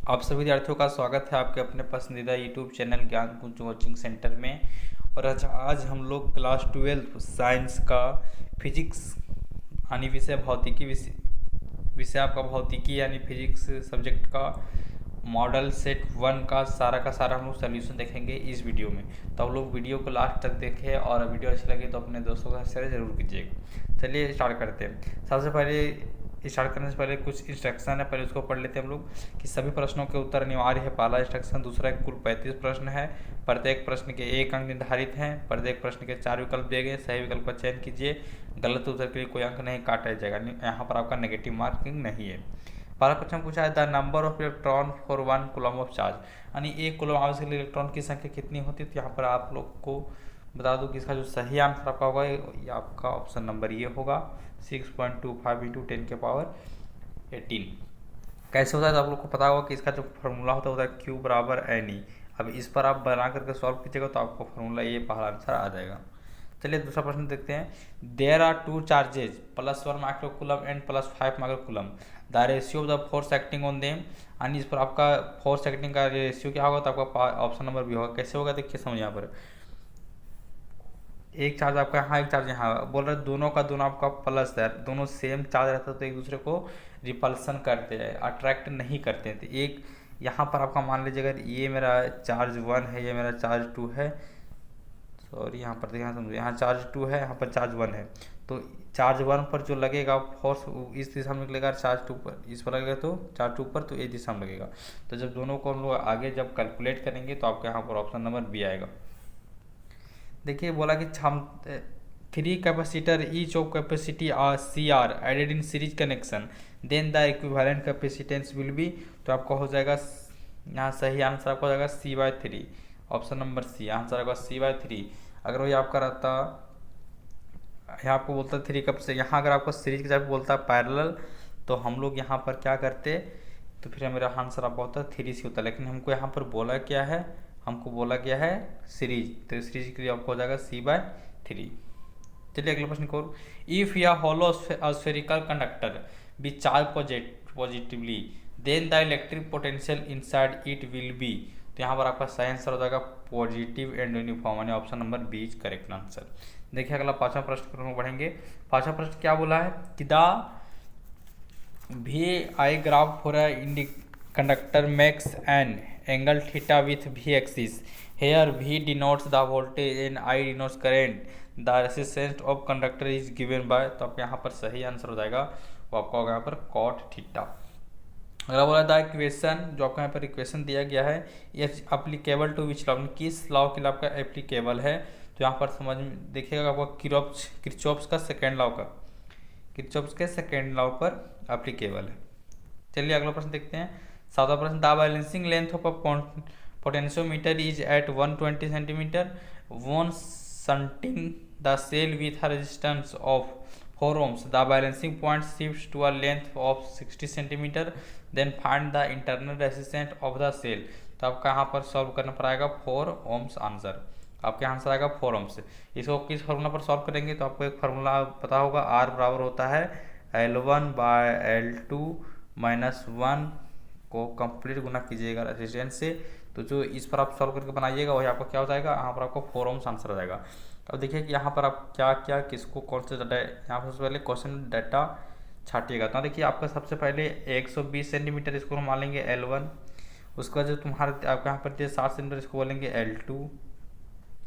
आप सभी विद्यार्थियों का स्वागत है आपके अपने पसंदीदा यूट्यूब चैनल ज्ञान कुंज कोचिंग सेंटर में। और आज हम लोग क्लास 12 साइंस का फिजिक्स यानी विषय भौतिकी विषय आपका भौतिकी यानी फिजिक्स सब्जेक्ट का मॉडल सेट 1 का सारा हम लोग सोल्यूशन देखेंगे इस वीडियो में। तो आप लोग वीडियो को लास्ट तक देखें और वीडियो अच्छी लगे तो अपने दोस्तों के साथ शेयर जरूर कीजिएगा। चलिए स्टार्ट करते हैं। सबसे पहले स्टार्ट करने से पहले कुछ इंस्ट्रक्शन है, पहले उसको पढ़ लेते हैं हम लोग कि सभी प्रश्नों के उत्तर अनिवार्य है। पहला इंस्ट्रक्शन। दूसरा, कुल 35 प्रश्न है, प्रत्येक प्रश्न के 1 अंक निर्धारित हैं, प्रत्येक प्रश्न के 4 विकल्प दिए गए, सही विकल्प का चयन कीजिए, गलत उत्तर के लिए कोई अंक नहीं काटा जाएगा, यहाँ पर आपका नेगेटिव मार्किंग नहीं है। पहला क्वेश्चन पूछा है the number of electron for 1 coulomb of charge, यानी 1 कूलम आवेश के लिए इलेक्ट्रॉन की संख्या कितनी होती है। तो यहाँ पर आप लोग को बता दूं कि इसका जो सही आंसर आपका होगा ये आपका ऑप्शन नंबर ये होगा 6.25 इंटू 10 के पावर 18। कैसे होता है तो आप लोग को पता होगा कि इसका जो फार्मूला होता है Q बराबर NE। अब इस पर आप बना करके सॉल्व कीजिएगा तो आपको फार्मूला ये पहला आंसर आ जाएगा। चलिए दूसरा प्रश्न देखते हैं। There are 2 charges +1 microcoulomb and +5 microcoulomb, the ratio of the force acting on them, यानी इस पर आपका फोर्स एक्टिंग का रेशियो क्या होगा तो आपका ऑप्शन नंबर भी होगा। कैसे होगा देखिए समझ यहाँ पर। एक चार्ज आपका यहाँ, एक चार्ज यहाँ, बोल रहे दोनों का दोनों आपका प्लस है, दोनों सेम चार्ज रहता है तो एक दूसरे को रिपल्सन करते हैं, अट्रैक्ट नहीं करते हैं। तो एक यहाँ पर आपका मान लीजिए अगर ये मेरा चार्ज 1 है, ये मेरा चार्ज 2 है, सॉरी यहाँ पर देखिए, समझो यहाँ चार्ज 2 है, यहाँ पर चार्ज 1 है, तो चार्ज 1 पर जो लगेगा फोर्स इस दिशा में लगेगा, चार्ज 2 पर इस पर लगेगा तो चार्ज 2 पर तो ये दिशा में लगेगा। तो जब दोनों को हम लोग आगे जब कैलकुलेट करेंगे तो आपका यहाँ पर ऑप्शन नंबर बी आएगा। देखिए बोला कि हम 3 capacitor each of capacity are C are added in series connection then the equivalent capacitance will be, तो आपका हो जाएगा यहाँ सही आंसर आपका हो जाएगा C/3, option number C answer आएगा C/3। अगर वही आपका रहता यहाँ आपको बोलता 3 कप से, यहाँ अगर आपको सीरीज के जब बोलता पैरेलल तो हम लोग यहाँ पर क्या करते, तो फिर मेरा आंसर आपका होता 3C होता, लेकिन हमको यहाँ पर बोला क्या है, हमको बोला गया है सीरीज, तो सीरीज के लिए आपको हो जाएगा C/3। चलिए अगला प्रश्न को। इफ या hollow spherical conductor be charge positively then the electric potential inside it will be, तो यहाँ पर आपका सही आंसर हो जाएगा पॉजिटिव एंड यूनिफॉर्म, यानी option number B is correct answer. देखिए अगला पांचवा प्रश्न पर बढ़ेंगे। पांचवा प्रश्न क्या बोला है कि the VI graph for a conductor makes an angle theta with V axis. Here V denotes the voltage and I denotes current. The resistance of conductor is given by, तो आपको यहाँ पर सही आंसर हो जाएगा वो आपका होगा यहाँ पर cot थीटा। अगला बोला द इक्वेशन, जो आपका यहाँ पर इक्वेशन दिया गया है ये अप्लीकेबल टू विच लॉ, किस लॉ के लिए आपका एप्लीकेबल है। तो यहाँ पर समझ में देखिएगा आपका किरचॉफ्स का सेकेंड लॉ का, किरचॉफ्स के सेकेंड लॉ पर एप्लीकेबल है। चलिए अगला प्रश्न देखते हैं। सातवां प्रश्न। The balancing length of a potentiometer is at 120 centimetre on shunting the cell with a resistance of 4 ohms. The balancing point shifts to a length of 60 centimetre, then find the internal resistance of the cell। तो आपका यहाँ पर solve करना पड़ेगा 4 ohms answer, आपके answer आएगा 4 ohms से। इसको किस फार्मूला पर सॉल्व करेंगे तो आपको एक फार्मूला पता होगा, R बराबर होता है L1/L2 -1 को कंप्लीट गुना कीजिएगा रेजिस्टेंस से, तो जो इस पर आप सॉल्व करके बनाइएगा वही आपको क्या हो जाएगा, यहाँ पर आपको 4 ohms आंसर हो जाएगा। अब देखिए कि यहाँ पर आप क्या क्या किसको कौन से डाटा, यहाँ पर सबसे पहले क्वेश्चन डाटा छाटिएगा। तो देखिए आपका सबसे पहले 120 सेंटीमीटर इसको हम मान लेंगे L1, उसके बाद जो तुम्हारे आपके यहाँ पर 60 सेंटीमीटर इसको बोलेंगे L2,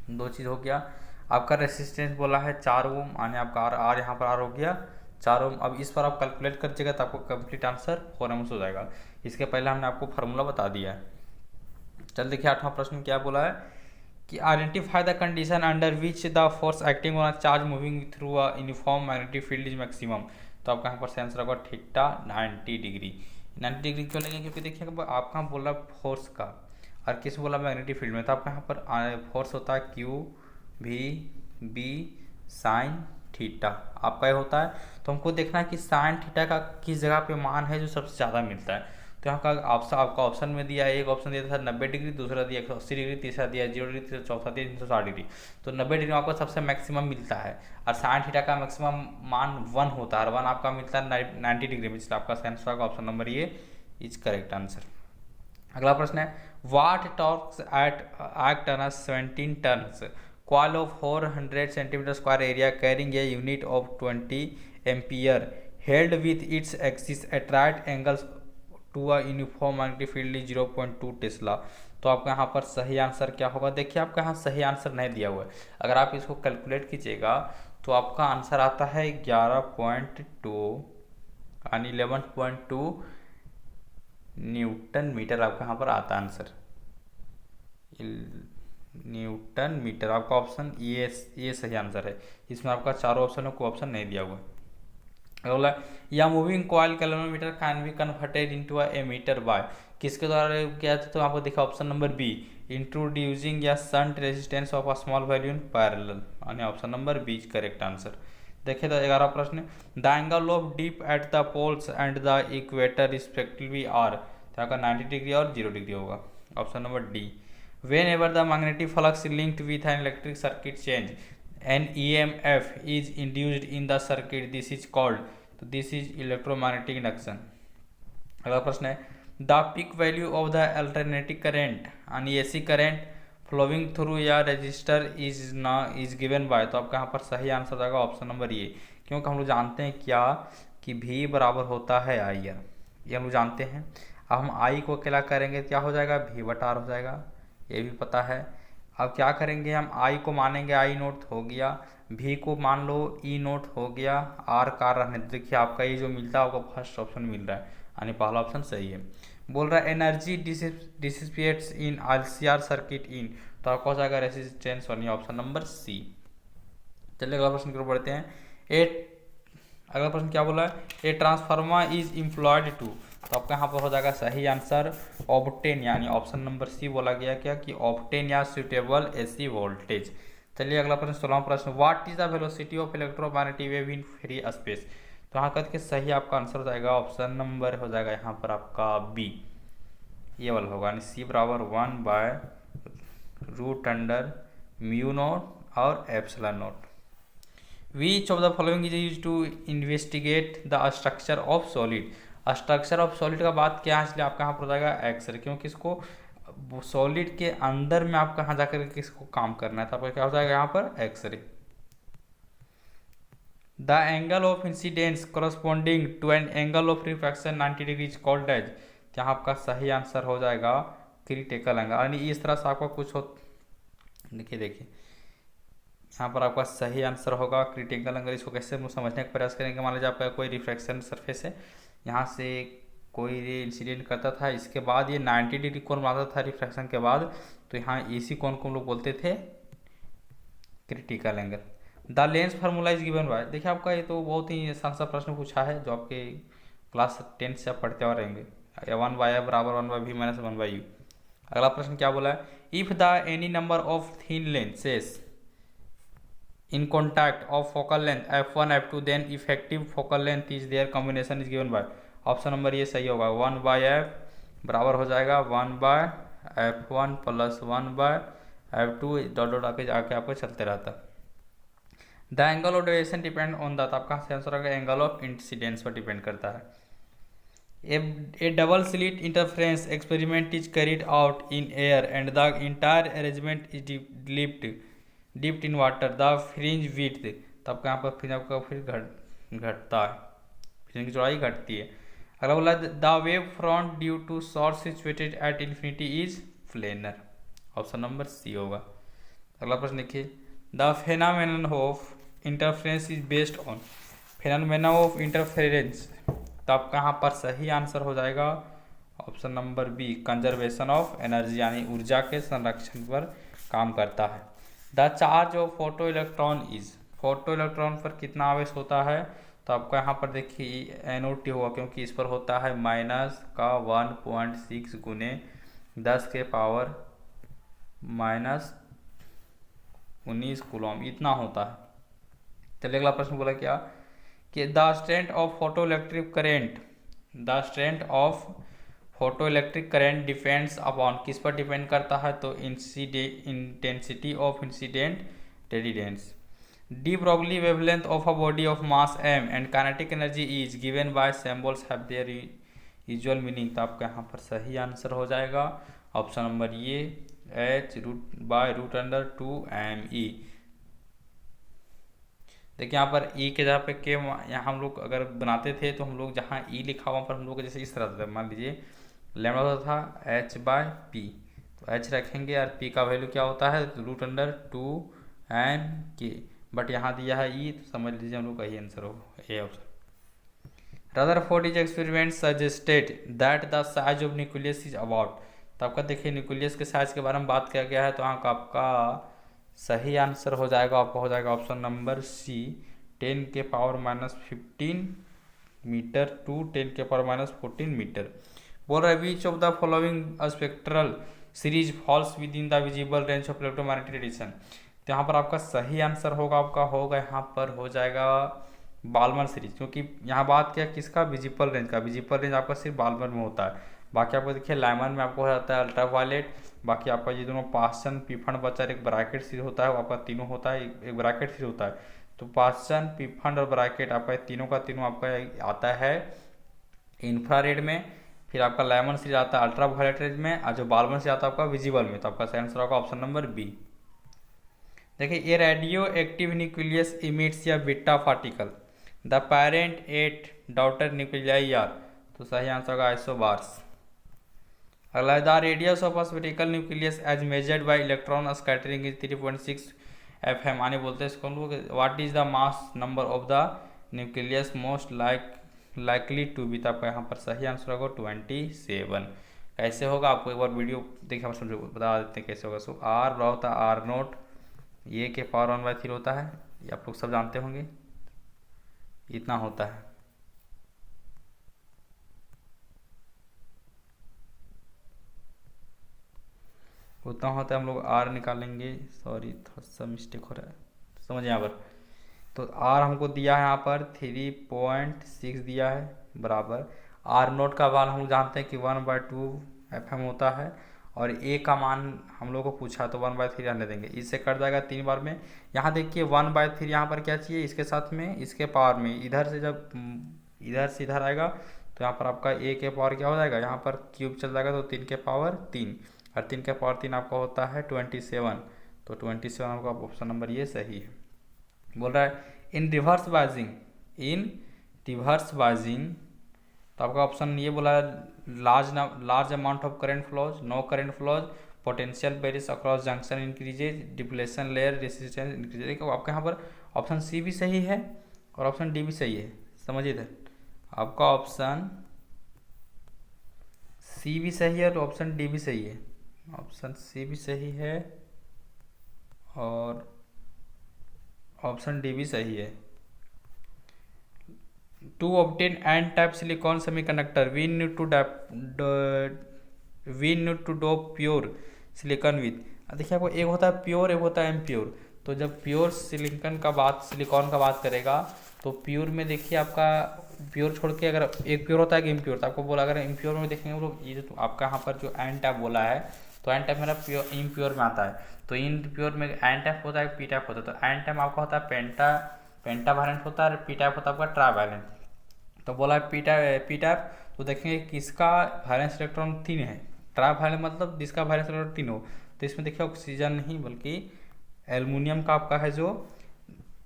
दो चीज़ हो गया। आपका रेसिस्टेंस बोला है 4 ओम, यानी आपका आर यहाँ पर आर हो गया 4 ओम। अब इस पर आप कैलकुलेट करिएगा तो आपको कंप्लीट आंसर 4 ohms हो जाएगा। इसके पहले हमने आपको फार्मूला बता दिया है। चल देखिए आठवां प्रश्न क्या बोला है कि identify the condition under which the force acting on a charge moving through a uniform magnetic field is maximum. तो आपका यहाँ पर सही आंसर होगा थीटा 90 डिग्री। 90 डिग्री क्यों लेंगे, क्योंकि देखिए आपका यहाँ बोला फोर्स का और किस बोला मैग्नेटिक फील्ड में, तो आपका यहाँ पर फोर्स होता है QV साइन थीटा, आपका ये होता है। तो हमको देखना है कि साइन थीटा का किस जगह पे मान है जो सबसे ज़्यादा मिलता है। तो यहाँ का ऑप्शन आपका ऑप्शन में दिया है, एक ऑप्शन दिया था 90 डिग्री, दूसरा दिया 180 डिग्री, तीसरा दिया 0 डिग्री, तीसरा चौथा दिया 360 डिग्री। तो 90 डिग्री में आपको सबसे मैक्सिमम मिलता है और साइन थीटा का मैक्सिमम मान 1 होता है और 1 आपका मिलता है 90 डिग्री में, इसलिए आपका आंसर होगा ऑप्शन नंबर ये इज करेक्ट आंसर। अगला प्रश्न है what torques at act on 17 turns coil of 400 centimeter square area carrying a unit of 20 ampere held with its axis at right angles to a uniform magnetic field is 0.2 Tesla. तो आपका यहाँ पर सही answer क्या होगा? देखिए आपका यहाँ सही आंसर नहीं दिया हुआ है। अगर आप इसको कैलकुलेट कीजिएगा तो आपका आंसर आता है 11.2 यानी 11.2 न्यूटन मीटर। आपका यहाँ पर आता आंसर न्यूटन मीटर। आपका ऑप्शन ये सही आंसर है। इसमें आपका चारों ऑप्शन में कोई ऑप्शन नहीं दिया हुआ है। बोला या moving coil calorimeter can be converted into a meter by किसके द्वारा किया था? तो आपको देखा ऑप्शन नंबर बी इंट्रोड्यूसिंग या shunt resistance of a small value in parallel यानी option number B is correct answer. देखिए तो 11 प्रश्न the angle of dip at the poles and the equator respectively are तो आपका 90 डिग्री और 0 degree होगा option number D. Whenever the magnetic flux linked with an electric circuit change, an EMF is induced in the circuit. This is called. तो this is electromagnetic induction. अगला प्रश्न है the peak value of the alternating current यानी AC current flowing through या resistor is given by तो आपका यहाँ पर सही आंसर आएगा ऑप्शन नंबर ए। क्योंकि हम लोग जानते हैं क्या कि V बराबर होता है आई आर, ये हम लोग जानते हैं। अब हम आई को अकेला करेंगे क्या हो जाएगा? V बटा आर हो जाएगा, ये भी पता है। अब क्या करेंगे हम आई को मानेंगे आई नोट हो गया, भी को मान लो ई नोट हो गया, आर कार रहने। देखिए आपका ये जो मिलता है आपको फर्स्ट ऑप्शन मिल रहा है यानी पहला ऑप्शन सही है। बोल रहा है energy dissipates in ICR circuit in तो आपको हो जाएगा रेसिस्टेंस यानी ऑप्शन नंबर सी। चलिए अगला प्रश्न की ओर बढ़ते हैं। अगला प्रश्न क्या बोला है? A transformer is employed to तो आपका यहाँ पर हो जाएगा सही आंसर ऑब्टेन यानी ऑप्शन नंबर सी बोला गया क्या कि ऑब्टेन या सुटेबल एसी वोल्टेज। चलिए अगला प्रश्न 16वां प्रश्न what is the velocity of electromagnetic wave in free space तो यहाँ करके सही आपका आंसर हो जाएगा ऑप्शन नंबर हो जाएगा यहाँ पर आपका बी, ये वाला होगा यानी सी बराबर 1/√μ0 और epsilon not. Which of the following is used to investigate the structure of solid? Structure of solid का बात क्या है इसलिए आपका यहाँ पर हो जाएगा एक्सरे, क्योंकि इसको सॉलिड के अंदर में आपका यहाँ जाकर के इसको काम करना है तो आपका क्या हो जाएगा यहाँ पर X-ray. The angle of incidence corresponding to an angle of refraction 90 degree is called as तो यहाँ आपका सही आंसर हो जाएगा क्रिटिकल एंगल यानी इस तरह से आपका कुछ हो। देखिए यहाँ पर आपका सही आंसर होगा क्रिटिकल एंगल। इसको कैसे हम समझने का प्रयास करेंगे? मान लीजिए आपका कोई रिफ्रैक्शन सरफेस है, यहाँ से कोई रे इंसिडेंट करता था, इसके बाद ये 90 डिग्री कोण बनाता था रिफ्रैक्शन के बाद, तो यहाँ इसी कोण को हम लोग बोलते थे critical angle. The lens formula is given by देखिए आपका ये तो बहुत ही आसान सा प्रश्न पूछा है जो आपके क्लास 10 से आप पढ़ते हुए रहेंगे। 1/f बराबर 1/v माइनस 1/u। अगला प्रश्न क्या बोला है? If the any number of thin lenses in contact of focal length f1 f2 then effective focal length is their combination is given by option number ये सही होगा 1/f बराबर हो जाएगा 1/f1 plus 1/f2 dot dot आके आपको चलते रहता। The angle of deviation depend on the आपका आंसर होगा एंगल ऑफ इंसिडेंस पर डिपेंड करता है। A double slit interference experiment is carried out in air and the entire arrangement is dipped in water the fringe width तब यहाँ पर फिर आपका फिर घटता है, फ्रिंज की चौड़ाई घटती है। अगला बोला the wave front due to source situated at infinity is planar option number C होगा। अगला प्रश्न देखिए the phenomenon of interference is based on phenomena of interference तो आपका यहाँ पर सही आंसर हो जाएगा option number B conservation of energy यानी ऊर्जा के संरक्षण पर काम करता है। The charge of photo electron is photo electron पर कितना आवेश होता है तो आपका यहाँ पर देखिए NOT होगा क्योंकि इस पर होता है माइनस का 1.6 गुने 10 के पावर माइनस 19 कूलम इतना होता है। चलिए अगला प्रश्न बोला क्या कि the strength of photo electric current depends upon किस पर डिपेंड करता है तो intensity of incident radiance. De Broglie wavelength of a body of mass m and kinetic energy is given by symbols have their usual meaning, तो आपका यहाँ पर सही आंसर हो जाएगा ऑप्शन नंबर ये h √2m e। देखिए यहाँ पर ई के जगह पे के, यहाँ हम लोग अगर बनाते थे तो हम लोग जहाँ ई लिखा हुआ पर हम लोग जैसे इस तरह था, मान लीजिए लैम्डा होता था h/p, तो h रखेंगे और p का वैल्यू क्या होता है √2m k, बट यहाँ दिया है ई, तो समझ लीजिए हम लोग का यही आंसर होगा, A option. Rutherford experiment suggested that the size of nucleus is about, तो आपका देखिए न्यूक्लियस के साइज के बारे में बात किया गया है, तो यहाँ का आपका सही आंसर हो जाएगा, आपका हो जाएगा option number C 10⁻⁻15 metre to 10⁻⁻14 metre. बोल रहा है which of the following spectral series falls within the visible range of electromagnetic radiation, तो यहाँ पर आपका सही आंसर होगा, आपका होगा यहाँ पर हो जाएगा बाल्मर सीरीज, क्योंकि यहाँ बात क्या किसका, विजिबल रेंज का। विजिबल रेंज आपका सिर्फ बाल्मर में होता है, बाकी आपको देखिए लाइमन में आपको हो जाता है अल्ट्रावायलेट, बाकी आपका ये दोनों पास्चन पीफंड बचर एक ब्रैकेट सीरीज होता है, वो आपका तीनों होता है, एक ब्रैकेट सीरीज होता है, तो पास्चन पीफंड और ब्रैकेट आपका तीनों का तीनों आपका आता है इंफ्रारेड में, फिर आपका लाइमन सीरीज आता है अल्ट्रावायलेट रेंज में, और जो बाल्मर सीरीज आता है आपका विजिबल में, तो आपका सही आंसर होगा ऑप्शन नंबर बी। देखिए ये रेडियो एक्टिव न्यूक्लियस इमिट्स या beta particle, the parent at daughter nuclei are, तो सही आंसर होगा आइसोबार्स। अगला the radius of spherical nucleus as measured by electron scattering is 3.6 FM, आने बोलते हैं इसको लोग। What is the mass number of the nucleus most likely to be, तो आपका यहाँ पर सही आंसर होगा 27। कैसे होगा आपको एक बार वीडियो देखिए, हम समझो बता देते हैं कैसे होगा। सो आर बड़ा होता है R0, ये के पावर 1/3 होता है, ये आप लोग सब जानते होंगे, इतना होता है। उतना होता है, हम लोग आर निकालेंगे, सॉरी थोड़ा सा मिस्टेक हो रहा है, समझिए यहाँ पर, तो आर हमको दिया है यहाँ पर 3.6 दिया है बराबर R0 का मान हम लोग जानते हैं कि 1/2 FM होता है, और ए का मान हम लोग को पूछा तो 1/3 रहने देंगे, इससे कट जाएगा 3 बार में। यहाँ देखिए 1/3 यहाँ पर क्या चाहिए, इसके साथ में इसके पावर में, इधर से जब इधर से इधर आएगा तो यहाँ पर आपका ए के पावर क्या हो जाएगा, यहाँ पर क्यूब चल जाएगा, तो 3 के पावर 3, और 3 के पावर 3 आपका होता है 27, तो 27 आपका ऑप्शन नंबर ये सही है। बोल रहा है इन रिवर्स बाइजिंग, तो आपका ऑप्शन ये बोला है large amount of current flows, no current flows, potential varies across junction increases, depletion layer resistance increases. देखो आपके यहाँ पर ऑप्शन सी भी सही है और ऑप्शन डी भी सही है, समझिए इधर आपका ऑप्शन सी भी सही है और ऑप्शन डी भी सही है, ऑप्शन सी भी सही है और ऑप्शन डी भी सही है। To obtain n-type silicon semiconductor, we need to dope pure silicon with, देखिए आपको एक होता है प्योर, एक होता है इम्प्योर, तो जब प्योर सिलिकॉन का बात करेगा तो प्योर में देखिए आपका प्योर छोड़ के अगर एक प्योर होता है कि इम्प्योर, तो आपको बोला अगर इम्प्योर में देखेंगे हम लोग, ये जो आपका यहाँ पर जो एन टाइप बोला है, तो एन टाइप मेरा प्योर इम्प्योर में आता है, तो इम्प्योर में एन टाइप होता है पी टाइप होता है, तो एन टाइप आपका होता है पेंटावैलेंट होता है, और पी टाइप होता है आपका ट्रावैलेंट। तो बोला पी टाइप, तो देखेंगे किसका वैलेंस इलेक्ट्रॉन 3 है, ट्रावैलेंट मतलब जिसका वैलेंस इलेक्ट्रॉन 3 हो, तो इसमें देखिए ऑक्सीजन नहीं बल्कि एल्युमिनियम का आपका है, जो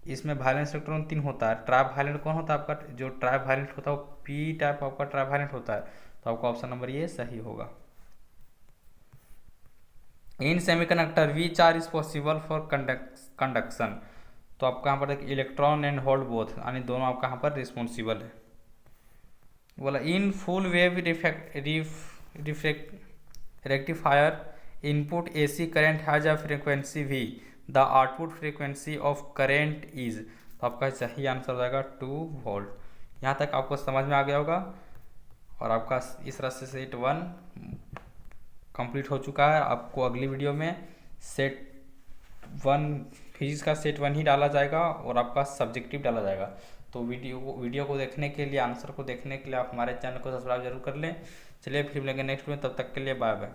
इसमें वैलेंस इलेक्ट्रॉन 3 होता है। ट्रावैलेंट कौन होता है आपका, जो ट्रावैलेंट होता है वो पी टाइप आपका ट्रावैलेंट होता है, तो आपका ऑप्शन नंबर ये सही होगा। In semiconductor which are is possible for conduction, तो आपका यहाँ पर इलेक्ट्रॉन एंड होल्ड बोथ, यानी दोनों आपका यहाँ पर रिस्पॉन्सिबल है। बोला in full wave rectifier input AC current has a frequency V, the output frequency of current is, तो आपका सही आंसर हो जाएगा 2 वोल्ट। यहाँ तक आपको समझ में आ गया होगा, और आपका इस तरह से सेट 1 कंप्लीट हो चुका है। आपको अगली वीडियो में सेट 1 फिजिक्स का सेट 1 ही डाला जाएगा और आपका सब्जेक्टिव डाला जाएगा। तो वीडियो को देखने के लिए, आंसर को देखने के लिए आप हमारे चैनल को सब्सक्राइब जरूर कर लें। चलिए फिर मिलेंगे नेक्स्ट में, तब तक के लिए बाय बाय।